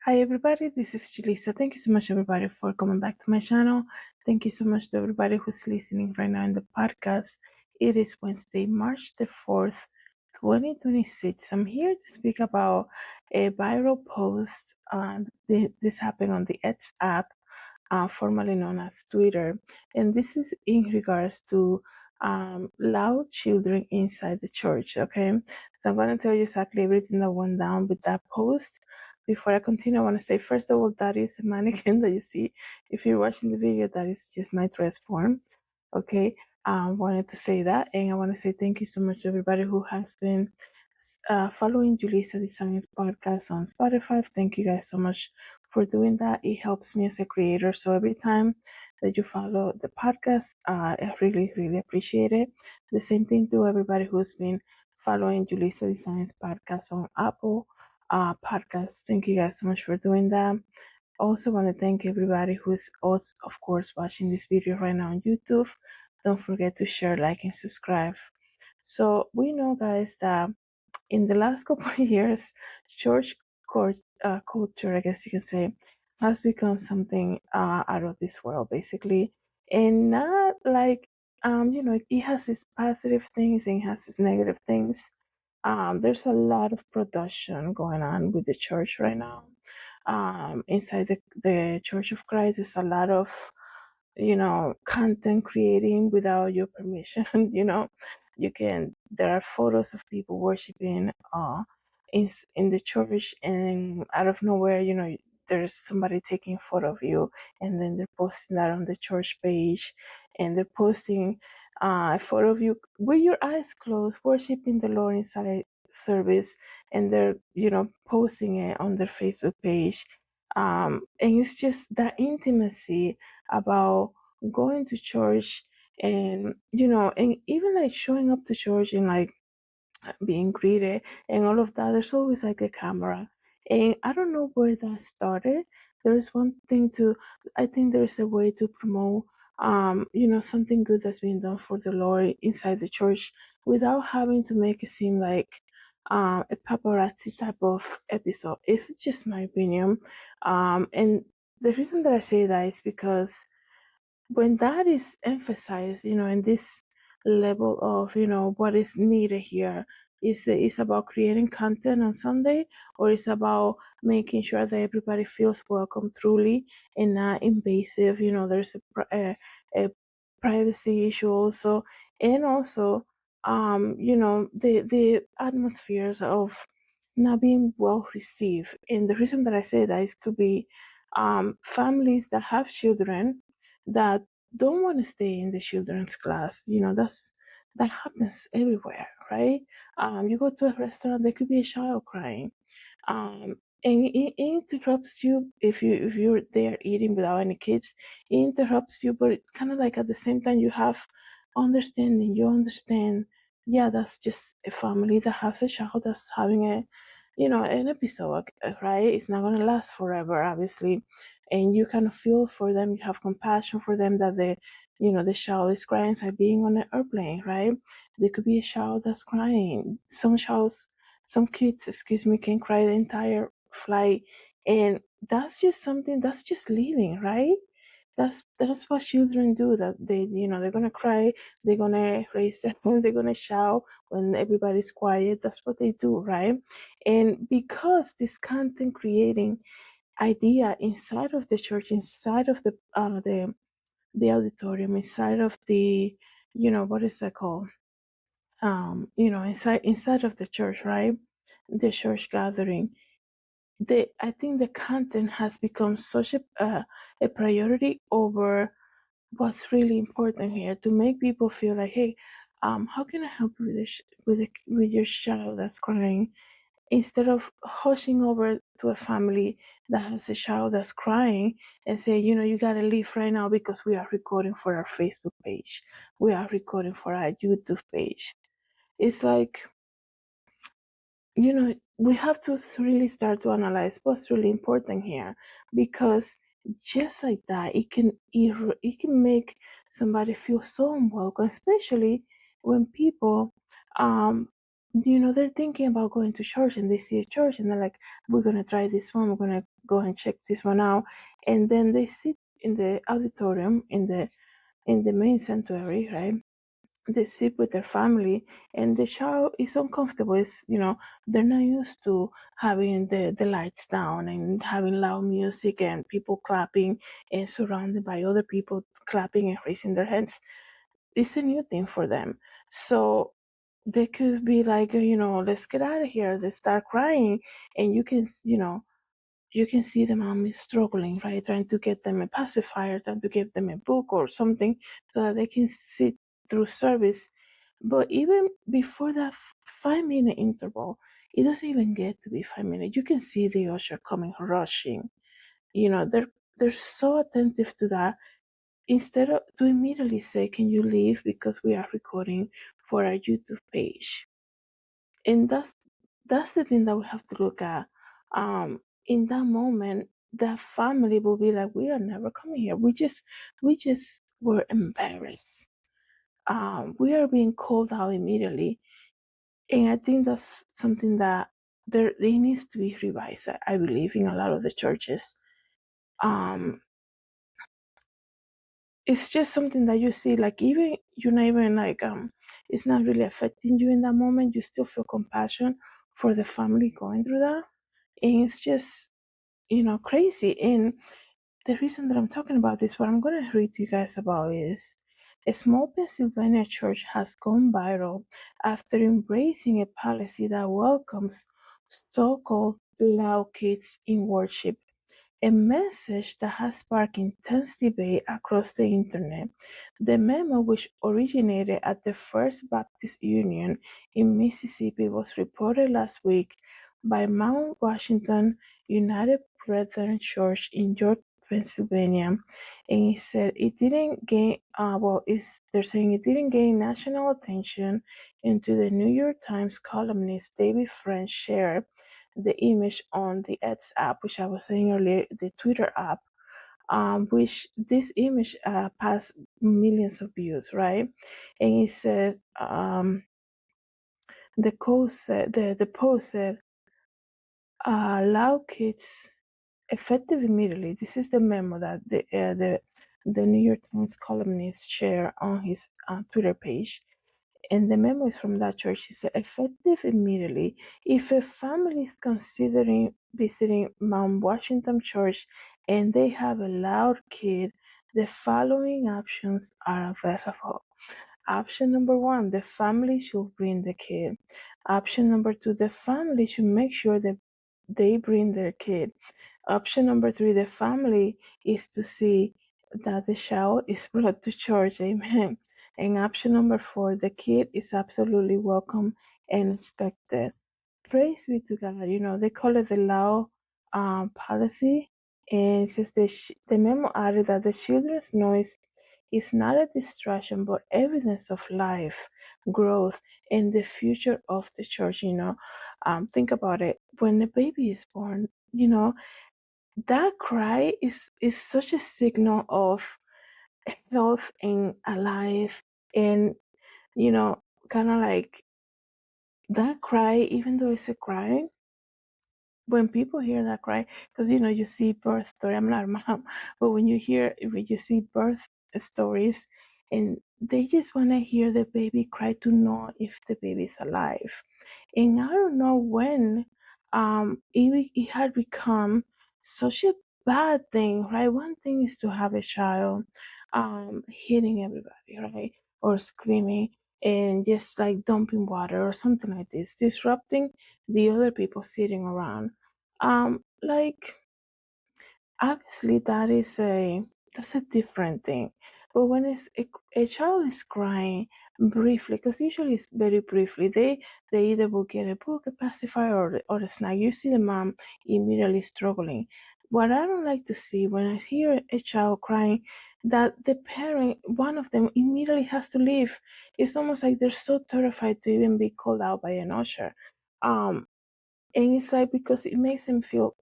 Hi everybody, this is Julissa. Thank you so much everybody for coming back to my channel. Thank you so much to everybody who's listening right now in the podcast. It is Wednesday, March the 4th, 2026. I'm here to speak about a viral post. This happened on the X app, formerly known as Twitter. And this is in regards to loud children inside the church, okay? So I'm going to tell you exactly everything that went down with that post. Before I continue, I want to say, first of all, that is a mannequin that you see. If you're watching the video, that is just my dress form. Okay. I wanted to say that. And I want to say thank you so much to everybody who has been following Julissadesigns podcast on Spotify. Thank you guys so much for doing that. It helps me as a creator. So every time that you follow the podcast, I really, really appreciate it. The same thing to everybody who's been following Julissadesigns podcast on Apple podcast. Thank you guys so much for doing that. Also want to thank everybody who's also, of course, watching this video right now on YouTube. Don't forget to share, like, and subscribe. So we know, guys, that in the last couple of years, church culture, I guess you can say, has become something out of this world, basically, and not like it has its positive things and it has its negative things. There's a lot of production going on with the church right now. Inside the Church of Christ, there's a lot of content creating without your permission. There are photos of people worshiping in the church, and out of nowhere, there's somebody taking a photo of you, and then they're posting that on the church page, and they're posting a photo of you with your eyes closed worshiping the Lord inside service, and they're posting it on their Facebook page. And it's just that intimacy about going to church, and and even like showing up to church and like being greeted and all of that. There's always like a camera, and I don't know where that started. There's one thing to I think there's a way to promote something good that's being done for the Lord inside the church without having to make it seem like a paparazzi type of episode. It's just my opinion. And the reason that I say that is because when that is emphasized, in this level of, what is needed here, is about creating content on Sunday, or it's about making sure that everybody feels welcome truly and not invasive. There's a privacy issue also, and also, the atmospheres of not being well received. And the reason that I say that is could be families that have children that don't want to stay in the children's class. That happens everywhere, right? You go to a restaurant, there could be a child crying, and it interrupts you if you're there eating without any kids. It interrupts you, but kind of like at the same time you have understanding. You understand, yeah, that's just a family that has a child that's having an episode, right? It's not gonna last forever, obviously, and you kind of feel for them. You have compassion for them that the child is crying. So being on an airplane, right? There could be a child that's crying. Some kids, excuse me, can cry the entire flight, and that's just something that's just living, right? That's what children do. That they're gonna cry, they're gonna raise their hand, they're gonna shout when everybody's quiet. That's what they do, right? And because this content creating idea inside of the church, inside of the auditorium, inside of the what is that called? Inside of the church, right? The church gathering. I think the content has become such a priority over what's really important here, to make people feel like, hey, how can I help you with with your child that's crying, instead of hushing over to a family that has a child that's crying and say, you gotta leave right now because we are recording for our Facebook page, we are recording for our YouTube page. It's like, we have to really start to analyze what's really important here, because just like that, it can make somebody feel so unwelcome, especially when people, they're thinking about going to church and they see a church and they're like, we're gonna try this one, we're gonna go and check this one out. And then they sit in the auditorium in the main sanctuary, right? They sit with their family, and the child is uncomfortable. It's, they're not used to having the lights down and having loud music and people clapping and surrounded by other people clapping and raising their hands. It's a new thing for them. So they could be like, let's get out of here. They start crying, and you can see the mom is struggling, right? Trying to get them a pacifier, trying to give them a book or something so that they can sit through service. But even before that 5 minute interval, it doesn't even get to be 5 minutes. You can see the usher coming rushing. They're so attentive to that. Instead of to immediately say, "Can you leave because we are recording for our YouTube page?" And that's the thing that we have to look at. In that moment, that family will be like, "We are never coming here. We just were embarrassed. We are being called out immediately." And I think that's something that there it needs to be revised. I believe in a lot of the churches. Um, it's just something that you see, like, even you're not even like it's not really affecting you in that moment. You still feel compassion for the family going through that, and it's just crazy. And the reason that I'm talking about this, what I'm going to read to you guys about, is a small Pennsylvania church has gone viral after embracing a policy that welcomes so-called loud kids in worship, a message that has sparked intense debate across the internet. The memo, which originated at the First Baptist Union in Mississippi, was reported last week by Mount Washington United Brethren Church in York, Pennsylvania, and it said it didn't gain. They're saying it didn't gain national attention until the New York Times columnist David French shared the image on the X app, which I was saying earlier, the Twitter app, which this image passed millions of views, right? And it said, the post said, allow kids effective immediately. This is the memo that the New York Times columnist shared on his Twitter page. And the memo is from that church. He said, effective immediately. If a family is considering visiting Mount Washington Church and they have a loud kid, the following options are available. Option number one, the family should bring the kid. Option number two, the family should make sure that they bring their kid. Option number three, the family is to see that the child is brought to church. Amen. And option number four, the kid is absolutely welcome and expected. Praise be to God. They call it the law policy. And it says the memo added that the children's noise is not a distraction, but evidence of life, growth, and the future of the church. Think about it. When a baby is born, that cry is such a signal of health and alive, and kind of like that cry, even though it's a cry, when people hear that cry, because you see birth story. I'm not a mom, but when you see birth stories, and they just want to hear the baby cry to know if the baby's alive. And I don't know when it had become such a bad thing, right? One thing is to have a child hitting everybody, right? Or screaming and just like dumping water or something like this, disrupting the other people sitting around. Like, obviously that's a different thing. But when a child is crying briefly, because usually it's very briefly, they either will get a book, a pacifier, or a snack. You see the mom immediately struggling. What I don't like to see when I hear a child crying, that the parent, one of them, immediately has to leave. It's almost like they're so terrified to even be called out by an usher. Um, and it's like, because it makes them feel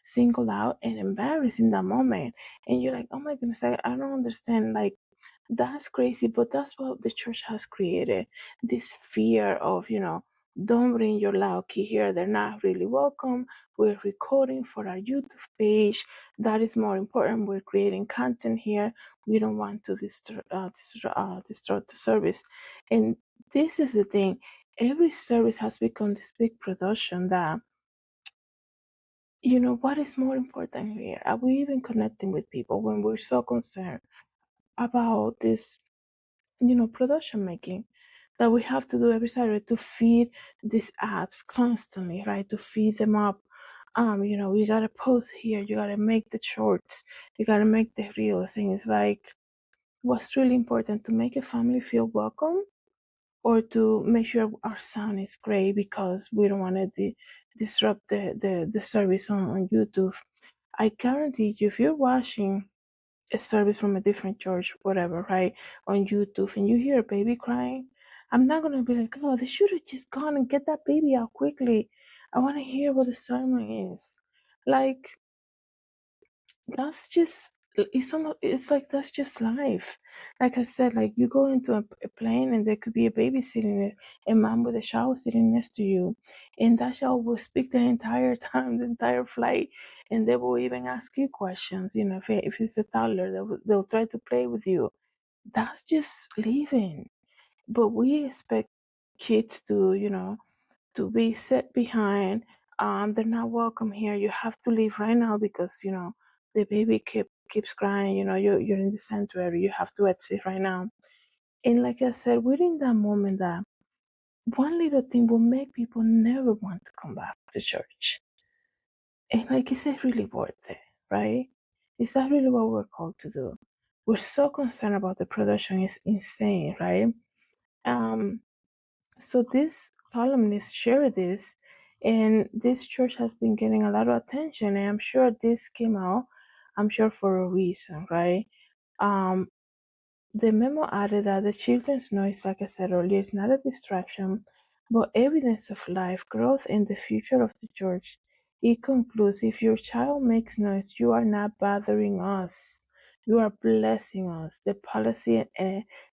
singled out and embarrassed in that moment. And you're like, oh my goodness, I don't understand. Like, that's crazy, but that's what the church has created, this fear of Don't bring your loud kid here. They're not really welcome. We're recording for our YouTube page. That is more important. We're creating content here. We don't want to destroy the service. And this is the thing. Every service has become this big production that, what is more important here? Are we even connecting with people when we're so concerned about this, production making that we have to do every Saturday to feed these apps constantly, right? To feed them up. You gotta post here, you gotta make the shorts, you gotta make the reels, and it's like, what's really important to make a family feel welcome, or to make sure our sound is great because we don't want to disrupt the service on YouTube. I guarantee you, if you're watching a service from a different church, whatever, right, on YouTube, and you hear a baby crying, I'm not gonna be like, oh, they should have just gone and get that baby out quickly. I want to hear what the sermon is. Like, that's just, it's like, that's just life. Like I said, like, you go into a plane and there could be a baby sitting there, a mom with a shower sitting next to you, and that shower will speak the entire time, the entire flight, and they will even ask you questions. If it's a toddler, they'll try to play with you. That's just living. But we expect kids to be set behind. They're not welcome here. You have to leave right now because the baby keeps crying. You're in the sanctuary. You have to exit right now. And like I said, we're in that moment that one little thing will make people never want to come back to church. And like, is it really worth it, right? Is that really what we're called to do? We're so concerned about the production. It's insane, right? Um, So this columnist shared this, and this church has been getting a lot of attention, and I'm sure this came out, I'm sure for a reason, right? Um, the memo added that the children's noise, like I said earlier, is not a distraction, but evidence of life, growth, and the future of the church. It concludes, if your child makes noise, you are not bothering us. You are blessing us. The policy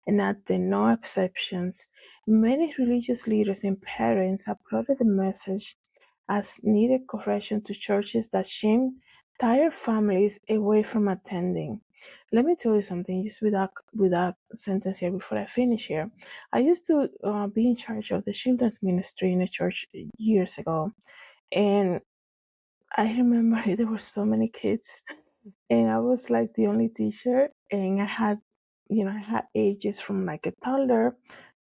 enacted no exceptions. Many religious leaders and parents uploaded the message as needed correction to churches that shame tired families away from attending. Let me tell you something, just with that sentence here before I finish here. I used to be in charge of the children's ministry in a church years ago, and I remember there were so many kids, and I was like the only teacher, and I had ages from like a toddler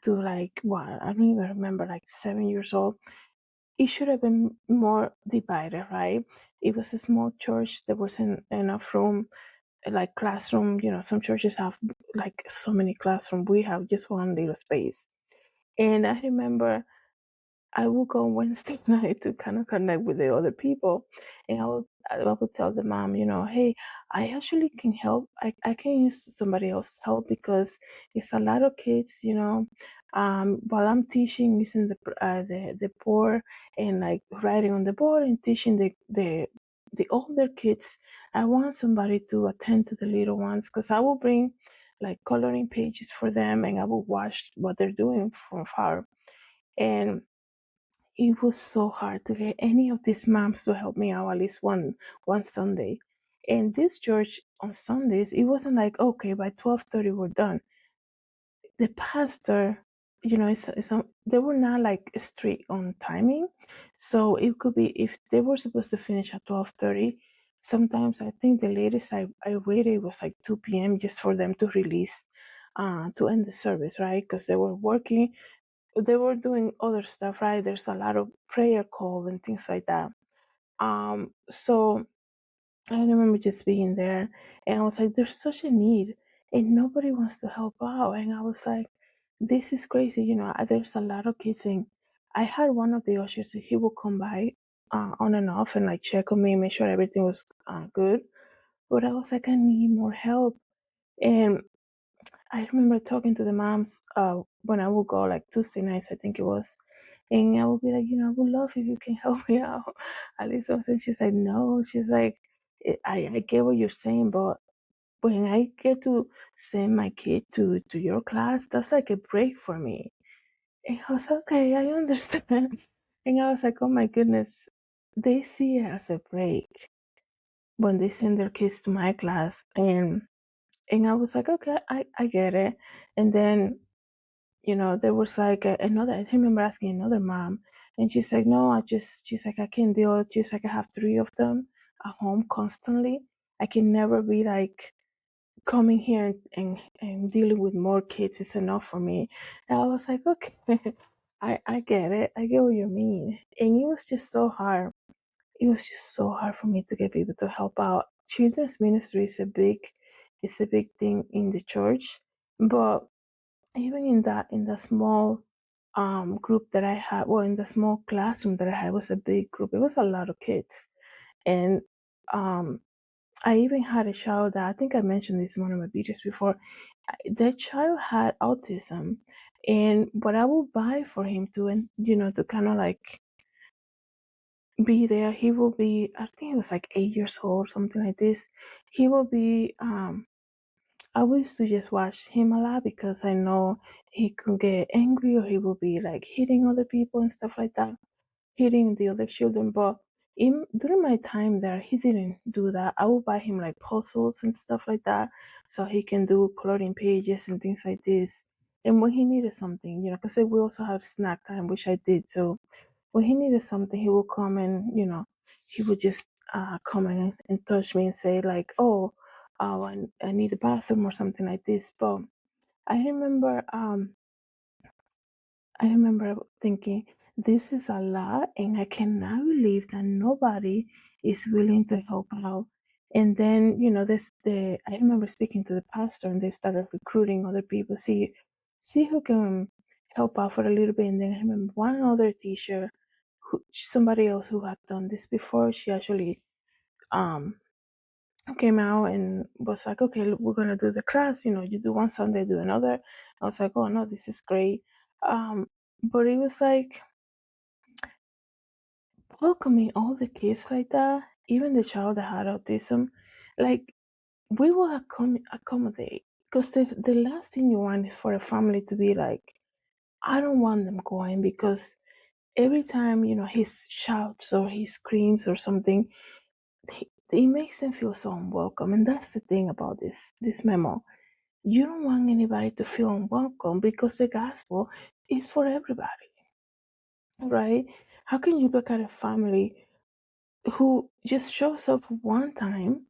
to like, what, I don't even remember, like 7 years old. It should have been more divided, right? It was a small church. There wasn't enough room, like classroom. Some churches have like so many classrooms. We have just one little space. And I remember I would go on Wednesday night to kind of connect with the other people, and I would tell the mom, hey, I actually can help. I can use somebody else's help because it's a lot of kids, while I'm teaching, using the board and like writing on the board and teaching the older kids. I want somebody to attend to the little ones because I will bring like coloring pages for them, and I will watch what they're doing from far. And it was so hard to get any of these moms to help me out at least one Sunday. And this church on Sundays, it wasn't like, okay, by 12:30 we're done. The pastor, they were not like strict on timing. So it could be, if they were supposed to finish at 12:30, sometimes I think the latest I waited was like 2 p.m. just for them to release, to end the service, right? Because they were working, they were doing other stuff, right? There's a lot of prayer call and things like that. So I remember just being there, and I was like, there's such a need and nobody wants to help out. And I was like, this is crazy. There's a lot of kids, and I had one of the ushers, he would come by on and off and like check on me, make sure everything was good. But I was like, I need more help. And I remember talking to the moms when I would go like Tuesday nights, I think it was, and I would be like, I would love if you can help me out. At least once. And she's like, no. She's like, I get what you're saying, but when I get to send my kid to your class, that's like a break for me. And I was like, okay, I understand. And I was like, oh my goodness, they see it as a break when they send their kids to my class. And I was like, okay, I get it. And then, there was like another, I remember asking another mom, and she's like, no, she's like, I can't deal. She's like, I have three of them at home constantly. I can never be like coming here and dealing with more kids is enough for me. And I was like, okay, I get it. I get what you mean. And it was just so hard. It was just so hard for me to get people to help out. Children's ministry is a big thing in the church, but even in the small group that I had, well, in the small classroom that I had, was a big group. It was a lot of kids, and um, I even had a child that I think I mentioned this in one of my videos before. That child had autism, and what I would buy for him to, and to kind of like be there. He will be, I think he was like 8 years old, something like this. He will be, I used to just watch him a lot because I know he could get angry or he will be like hitting other people and stuff like that, hitting the other children. But during my time there, he didn't do that. I would buy him like puzzles and stuff like that so he can do coloring pages and things like this. And when he needed something, because we also have snack time, which I did too. When he needed something, he would come and, he would just come and touch me and say like, oh, I need the bathroom or something like this. But I remember, um, I remember thinking, this is a lot, and I cannot believe that nobody is willing to help out. And then, I remember speaking to the pastor, and they started recruiting other people, see who can help out for a little bit. And then I remember one other teacher, somebody else who had done this before. She actually um came out and was like, okay, look, we're gonna do the class. You do one Sunday, do another. I was like, oh no, this is great. But it was like welcoming all the kids like that, even the child that had autism, like we will accommodate, because the last thing you want is for a family to be like, I don't want them going, because every time he shouts or he screams or something, it makes them feel so unwelcome. And that's the thing about this memo. You don't want anybody to feel unwelcome, because the gospel is for everybody, right? How can you look at a family who just shows up one time,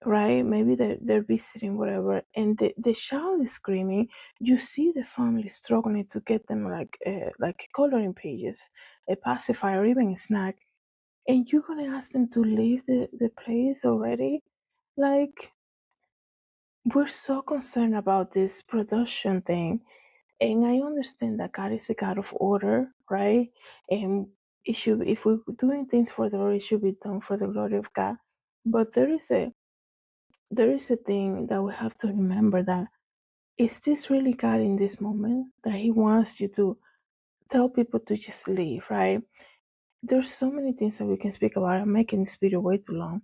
right? Maybe they're visiting, whatever, and the child is screaming. You see the family struggling to get them like coloring pages, a pacifier, or even a snack, and you're gonna ask them to leave the place already? Like, we're so concerned about this production thing. And I understand that God is a God of order, right? And if we're doing things for the Lord, it should be done for the glory of God. But there is a thing that we have to remember, that is this really God in this moment, that He wants you to tell people to just leave, right? There's so many things that we can speak about. I'm making this video way too long.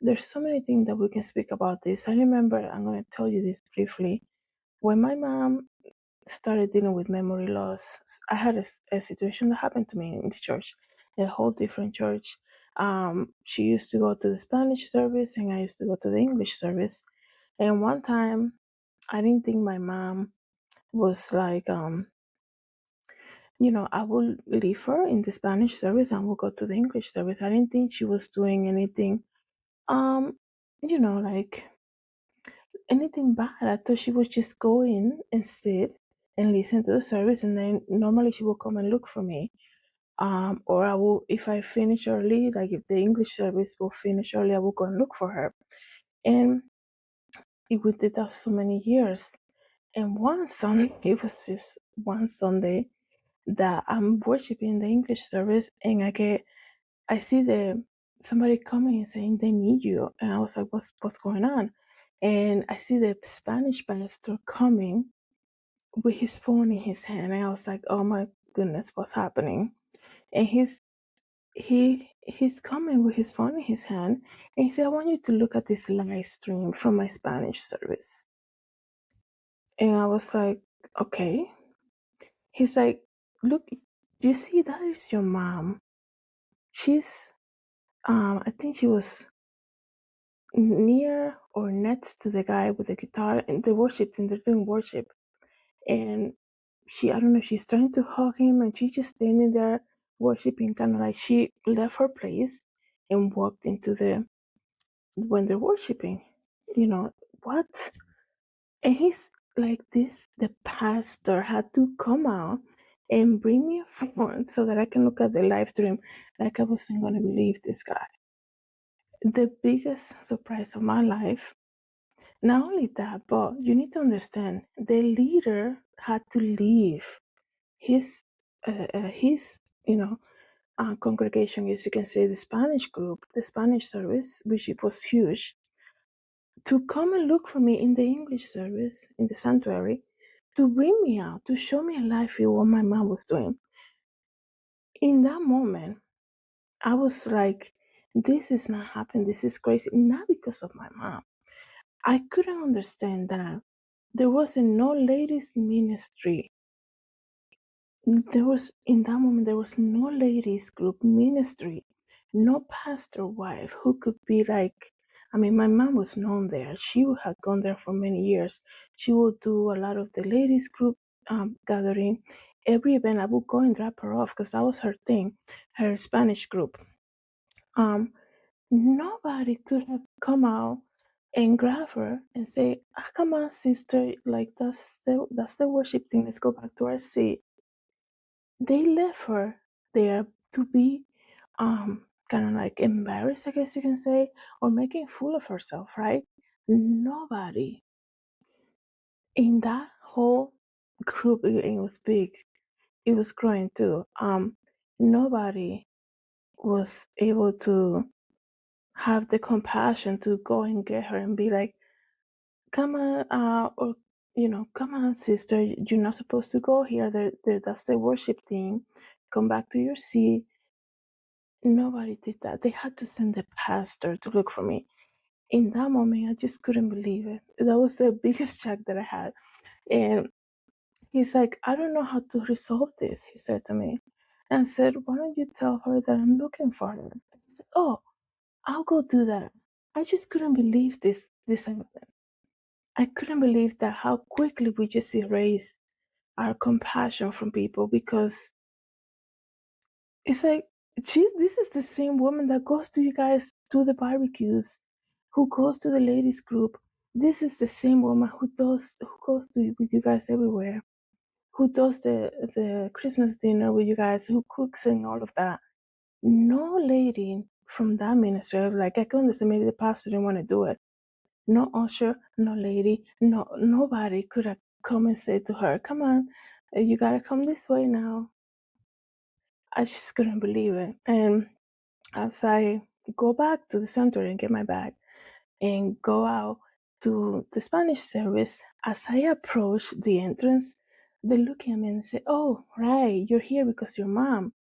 There's so many things that we can speak about this. I remember, I'm going to tell you this briefly. When my mom started dealing with memory loss, I had a situation that happened to me in the church, a whole different church. She used to go to the Spanish service, and I used to go to the English service. And one time, I didn't think my mom was like, I will leave her in the Spanish service and we'll go to the English service. I didn't think she was doing anything, um, like anything bad. I thought she would just go in and sit and listen to the service, and then normally she will come and look for me. Or I will, if I finish early, like if the English service will finish early, I will go and look for her. And we did that so many years. And one Sunday, it was just one Sunday that I'm worshiping the English service, and I see somebody coming and saying they need you, and I was like, what's going on? And I see the Spanish pastor coming with his phone in his hand, and I was like, oh my goodness, what's happening? And he's coming with his phone in his hand, and he said, I want you to look at this live stream from my Spanish service. And I was like, okay. He's like, look, you see, that is your mom. She's, I think she was near or next to the guy with the guitar and the worship thing. They're doing worship, and I don't know, she's trying to hug him, and she's just standing there worshiping, kind of like she left her place and walked into the when they're worshiping. You know what? And he's like this. The pastor had to come out and bring me a phone so that I can look at the live stream. Like, I wasn't gonna believe this guy. The biggest surprise of my life. Not only that, but you need to understand, the leader had to leave his congregation, as you can say, the Spanish group, the Spanish service, which it was huge, to come and look for me in the English service in the sanctuary, to bring me out, to show me a live view what my mom was doing. In that moment, I was like, this is not happening. This is crazy. Not because of my mom. I couldn't understand that there was no ladies ministry. In that moment, there was no ladies group ministry, no pastor wife who could be like, I mean, my mom was known there. She had gone there for many years. She would do a lot of the ladies group gathering. Every event, I would go and drop her off because that was her thing, her Spanish group. Nobody could have come out and grab her and say, come on, sister, like that's the worship thing. Let's go back to our seat. They left her there to be kind of like embarrassed, I guess you can say, or making fool of herself, right? Nobody in that whole group, it was big, it was growing too. Nobody was able to have the compassion to go and get her and be like, come on, or come on, sister, you're not supposed to go here. That's the worship team. Come back to your seat. Nobody did that. They had to send the pastor to look for me. In that moment, I just couldn't believe it. That was the biggest shock that I had. And he's like, I don't know how to resolve this, he said to me. And I said, why don't you tell her that I'm looking for her? He said, oh, I'll go do that. I just couldn't believe this happened. I couldn't believe that how quickly we just erase our compassion from people, because it's like, this is the same woman that goes to you guys to the barbecues, who goes to the ladies group. This is the same woman who goes with you guys everywhere, who does the Christmas dinner with you guys, who cooks and all of that. No lady from that ministry, like, I can understand maybe the pastor didn't want to do it. No usher, no lady, nobody could have come and said to her, come on, you gotta come this way now. I just couldn't believe it. And as I go back to the center and get my bag and go out to the Spanish service, as I approach the entrance, they look at me and say, oh, right, you're here because your mom.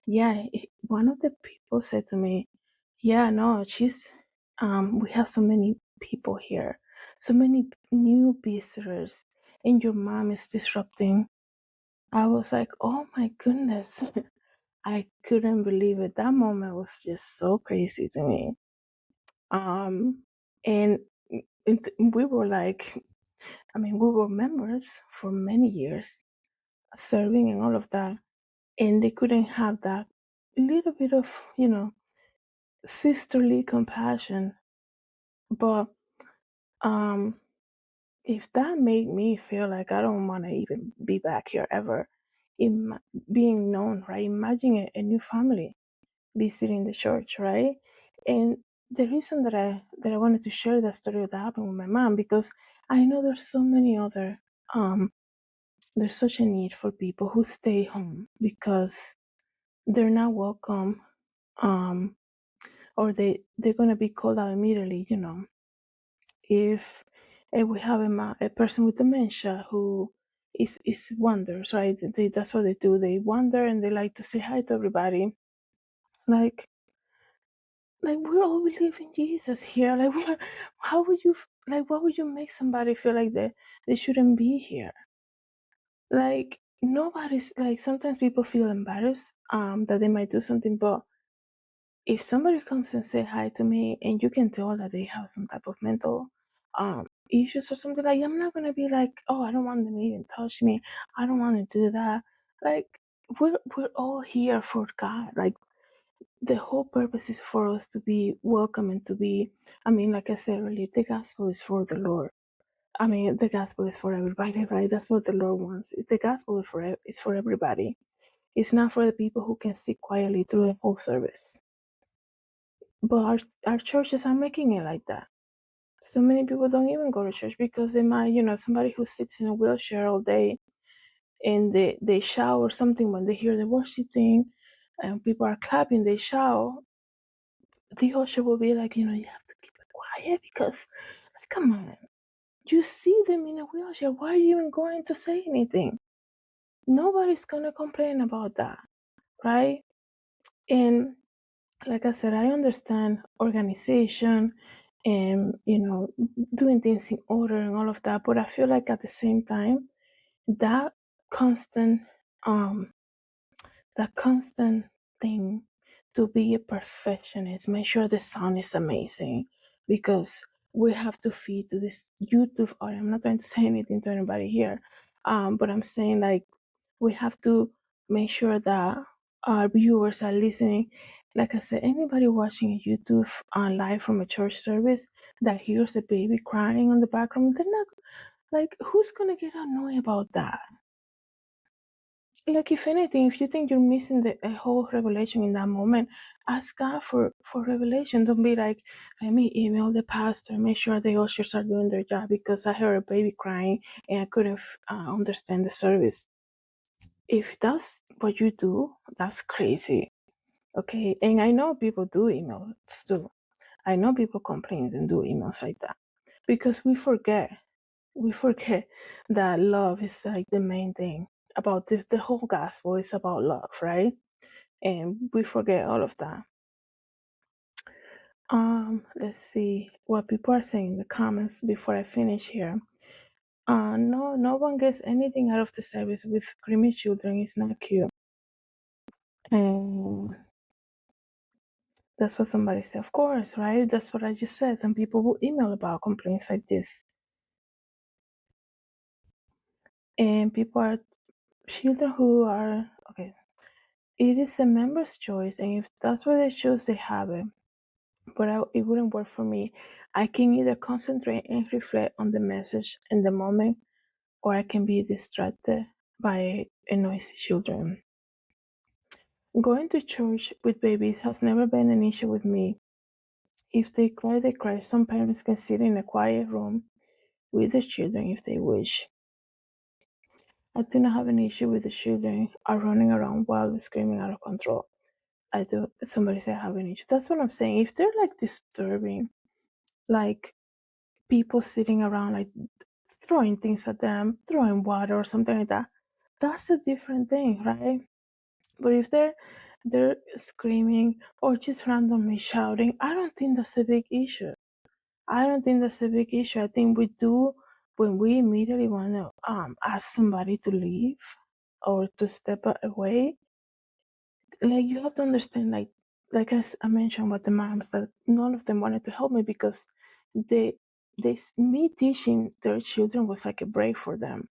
Yeah, one of the people said to me, yeah, no, we have so many people here, so many new visitors, and your mom is disrupting. I was like, oh my goodness. I couldn't believe it. That moment was just so crazy to me. Um, and we were like, I mean, we were members for many years, serving and all of that, and they couldn't have that little bit of, sisterly compassion. But if that made me feel like I don't want to even be back here ever, being known, right? Imagine a new family visiting the church, right? And the reason that I wanted to share that story that happened with my mom, because I know there's so many other there's such a need for people who stay home because they're not welcome, um or they're gonna be called out immediately, if we have a person with dementia who is wanders, right? That's what they do. They wander and they like to say hi to everybody, like we all believe in Jesus here. Like, how would you, like, what would you make somebody feel like they shouldn't be here? Like, nobody's like, sometimes people feel embarrassed that they might do something, but if somebody comes and say hi to me and you can tell that they have some type of mental issues or something, like, I'm not gonna be like, oh, I don't want them to even touch me, I don't want to do that. Like, we're all here for God. Like, the whole purpose is for us to be welcome and to be, I mean, like I said earlier, the gospel is for the Lord. I mean, the gospel is for everybody, right? That's what the Lord wants. The gospel is it's for everybody. It's not for the people who can sit quietly through a whole service. But our churches are making it like that. So many people don't even go to church because they might, somebody who sits in a wheelchair all day and they shout or something when they hear the worship thing and people are clapping, they shout. The usher will be like, you have to keep it quiet because, like, come on. You see them in a wheelchair. Why are you even going to say anything? Nobody's going to complain about that, right? And like I said, I understand organization and, doing things in order and all of that. But I feel like at the same time, that constant, um, that constant thing to be a perfectionist, make sure the sound is amazing, because we have to feed to this YouTube audience. I'm not trying to say anything to anybody here, but I'm saying, like, we have to make sure that our viewers are listening. Like I said, anybody watching a YouTube on live from a church service that hears a baby crying on the background, they're not, like, who's gonna get annoyed about that? Like, if anything, if you think you're missing a whole revelation in that moment, ask God for revelation. Don't be like, let me email the pastor, make sure the ushers are doing their job because I heard a baby crying and I couldn't understand the service. If that's what you do, that's crazy. Okay, and I know people do emails too. I know people complain and do emails like that because we forget that love is like the main thing about the whole gospel is about love, right? And we forget all of that. Let's see what people are saying in the comments before I finish here. No one gets anything out of the service with screaming children. It's not cute. And that's what somebody said. Of course, right? That's what I just said. Some people will email about complaints like this. And people are children who are okay. It is a member's choice, and if that's what they choose, they have it. But it wouldn't work for me. I can either concentrate and reflect on the message in the moment, or I can be distracted by a noisy children. Going to church with babies has never been an issue with me. If they cry, they cry. Some parents can sit in a quiet room with their children if they wish. I do not have an issue with the children are running around wild screaming out of control. I do. Somebody said I have an issue. That's what I'm saying. If they're like disturbing, like people sitting around, like throwing things at them, throwing water or something like that, that's a different thing, right? But if they're screaming or just randomly shouting, I don't think that's a big issue. I don't think that's a big issue. I think we do when we immediately want to ask somebody to leave or to step away. Like, you have to understand, like I mentioned with the moms, that none of them wanted to help me because me teaching their children was like a break for them.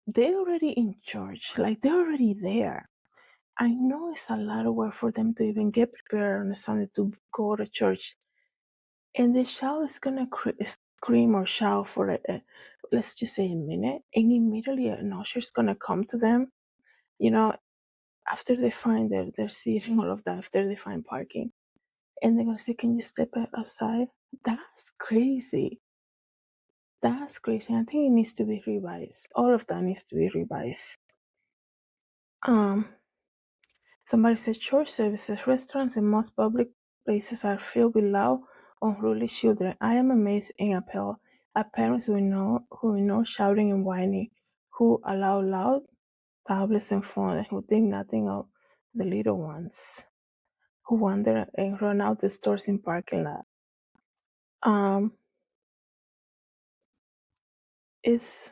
They're already in church, like they're already there. I know it's a lot of work for them to even get prepared on a Sunday to go to church, and the child is gonna scream or shout for let's just say a minute, and immediately an usher's gonna come to them, you know, after they find their seat and all of that, after they find parking, and they're gonna say, "Can you step outside?" That's crazy. That's crazy. I think it needs to be revised. All of that needs to be revised. Somebody said church services, restaurants, and most public places are filled with loud, unruly children. I am amazed and appalled at parents who ignore shouting and whining, who allow loud tablets and phones, and who think nothing of the little ones, who wander and run out the stores in parking lot. It's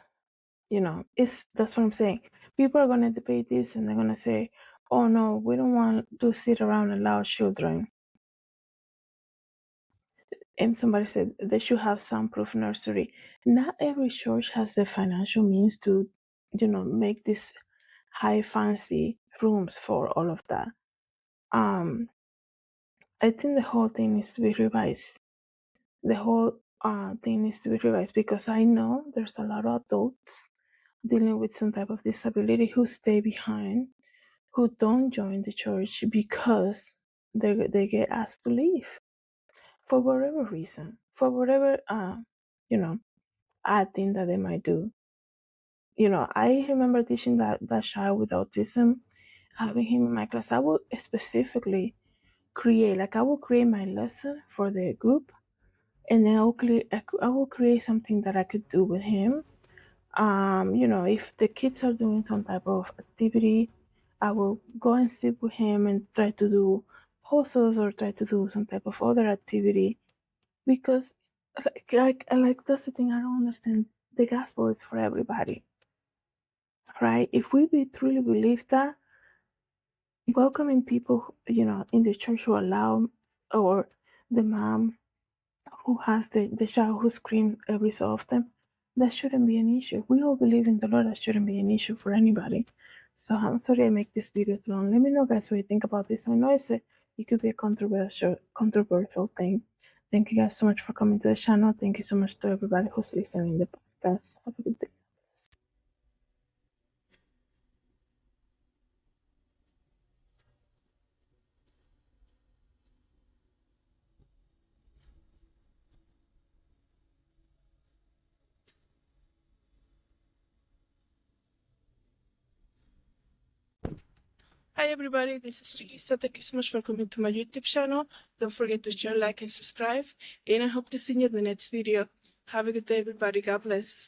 That's what I'm saying. People are gonna debate this and they're gonna say, "Oh no, we don't want to sit around and allow children." And somebody said they should have soundproof nursery. Not every church has the financial means to, make this high fancy rooms for all of that. I think the whole thing needs to be revised. The whole thing needs to be revised because I know there's a lot of adults dealing with some type of disability who stay behind, who don't join the church because they get asked to leave for whatever reason, for whatever odd thing that they might do. I remember teaching that child with autism, having him in my class. I would specifically I will create my lesson for the group, and then I will create something that I could do with him. If the kids are doing some type of activity, I will go and sit with him and try to do puzzles or try to do some type of other activity because, that's the thing I don't understand. The gospel is for everybody, right? If truly believe that, welcoming people, in the church who allow, or the mom who has the child who screams every so often, that shouldn't be an issue. We all believe in the Lord. That shouldn't be an issue for anybody. So I'm sorry I make this video too long. Let me know, guys, what you think about this. I know it could be a controversial thing. Thank you guys so much for coming to the channel. Thank you so much to everybody who's listening to the podcast. Have a good day. Hi everybody, this is Julissa. Thank you so much for coming to my YouTube channel. Don't forget to share, like, and subscribe. And I hope to see you in the next video. Have a good day, everybody. God bless.